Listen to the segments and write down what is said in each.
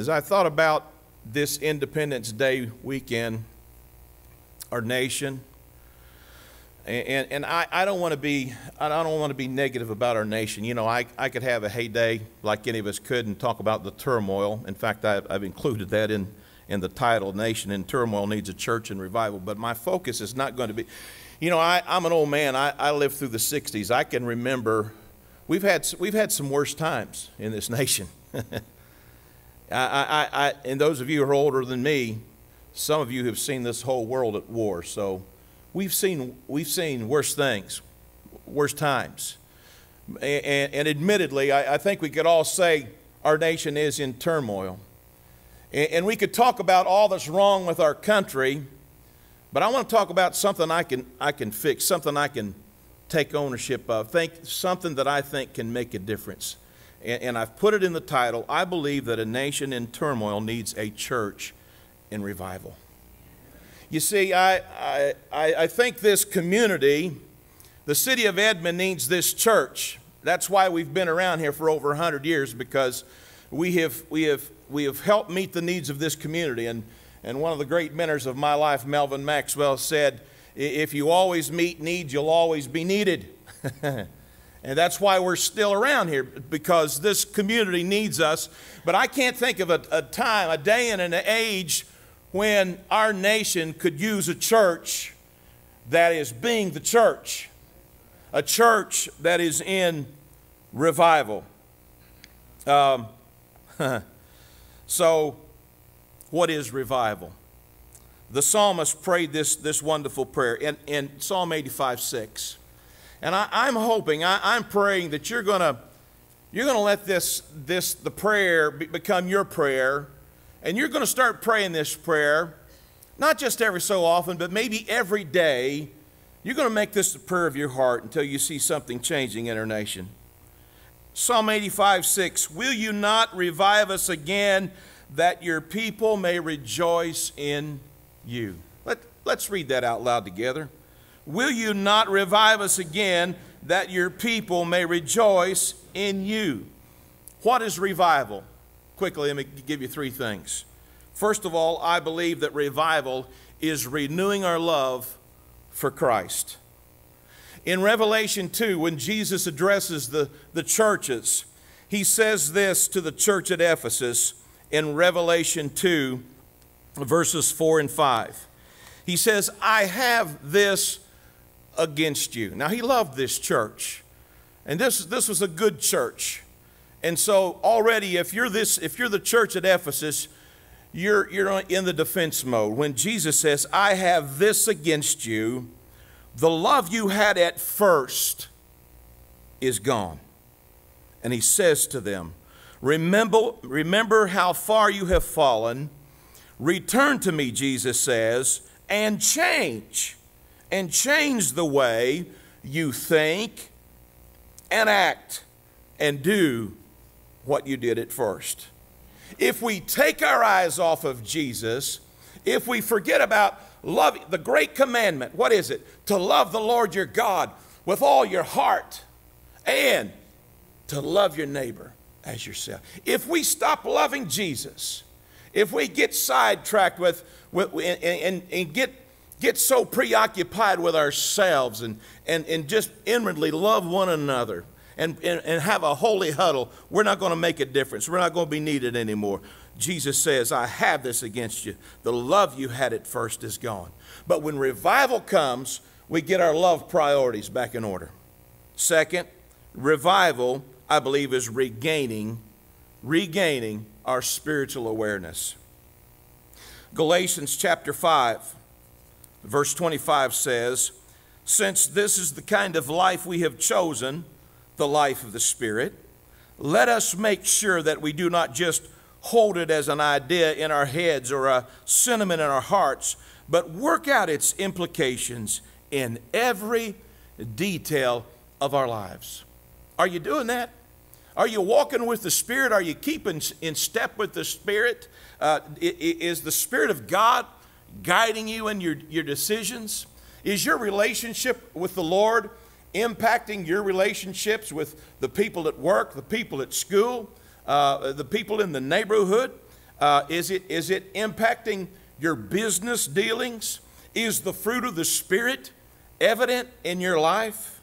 As I thought about this Independence Day weekend, our nation, and I don't want to be negative about our nation. You know, I could have a heyday like any of us could and talk about the turmoil. In fact, I've included that in the title, Nation in Turmoil Needs a Church in Revival. But my focus is not going to be, you know, I'm an old man. I lived through the 60s. I can remember we've had some worse times in this nation. And those of you who are older than me, some of you have seen this whole world at war. So we've seen worse things, worse times. And admittedly, I think we could all say our nation is in turmoil. And we could talk about all that's wrong with our country, but I want to talk about something I can fix, something I can take ownership of, something that I think can make a difference. And I've put it in the title. I believe that a nation in turmoil needs a church in revival. You see, I think this community, the city of Edmond, needs this church. That's why we've been around here for over 100 years, because we have helped meet the needs of this community. And one of the great mentors of my life, Melvin Maxwell, said, if you always meet needs, you'll always be needed. And that's why we're still around here, because this community needs us. But I can't think of a time, a day and an age when our nation could use a church that is being the church, a church that is in revival. So, what is revival? The psalmist prayed this wonderful prayer in Psalm 85:6. And I'm praying that you're gonna let the prayer become your prayer, and you're gonna start praying this prayer, not just every so often, but maybe every day. You're gonna make this the prayer of your heart until you see something changing in our nation. Psalm 85:6, will you not revive us again, that your people may rejoice in you? Let's read that out loud together. Will you not revive us again, that your people may rejoice in you? What is revival? Quickly, let me give you three things. First of all, I believe that revival is renewing our love for Christ. In Revelation 2, when Jesus addresses the churches, he says this to the church at Ephesus in Revelation 2, verses 4 and 5. He says, I have this against you. Now, he loved this church, and this was a good church. And so already, if you're the church at Ephesus, you're in the defense mode. When Jesus says, I have this against you, the love you had at first is gone. And he says to them, remember how far you have fallen. Return to me, Jesus says, and change the way you think and act and do what you did at first. If we take our eyes off of Jesus, if we forget about love, the great commandment, what is it? To love the Lord your God with all your heart and to love your neighbor as yourself. If we stop loving Jesus, if we get sidetracked and get so preoccupied with ourselves and just inwardly love one another and have a holy huddle, we're not going to make a difference. We're not going to be needed anymore. Jesus says, I have this against you. The love you had at first is gone. But when revival comes, we get our love priorities back in order. Second, revival, I believe, is regaining our spiritual awareness. Galatians chapter 5, verse 25 says, since this is the kind of life we have chosen, the life of the Spirit, let us make sure that we do not just hold it as an idea in our heads or a sentiment in our hearts, but work out its implications in every detail of our lives. Are you doing that? Are you walking with the Spirit? Are you keeping in step with the Spirit? Is the Spirit of God guiding you in your decisions? Is your relationship with the Lord impacting your relationships with the people at work, the people at school, the people in the neighborhood? Is it impacting your business dealings? Is the fruit of the Spirit evident in your life?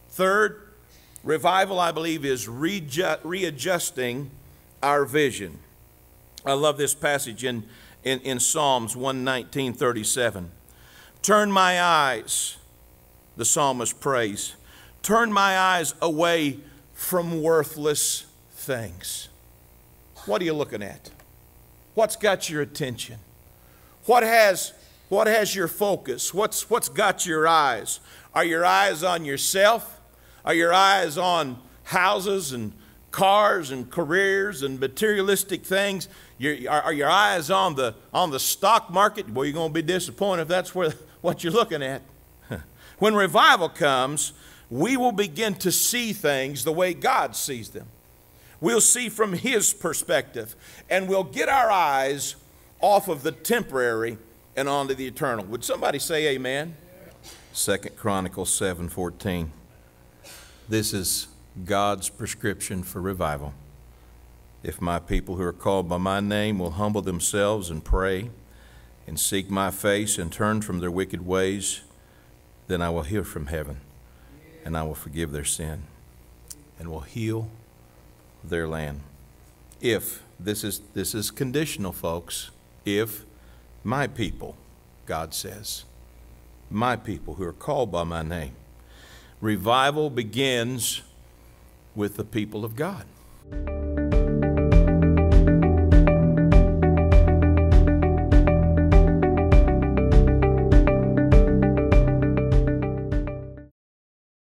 Third, revival, I believe, is readjusting our vision. I love this passage in Psalms 119:37. Turn my eyes, the psalmist prays, turn my eyes away from worthless things. What are you looking at? What's got your attention? What has your focus? What's got your eyes? Are your eyes on yourself? Are your eyes on houses and cars and careers and materialistic things? Are your eyes on the stock market? Well, you're going to be disappointed if that's what you're looking at. When revival comes, we will begin to see things the way God sees them. We'll see from His perspective, and we'll get our eyes off of the temporary and onto the eternal. Would somebody say amen? 2 Chronicles 7:14. This is God's prescription for revival. If my people who are called by my name will humble themselves and pray and seek my face and turn from their wicked ways, then I will hear from heaven and I will forgive their sin and will heal their land. If, this is conditional, folks, if my people, God says, my people who are called by my name. Revival begins with the people of God.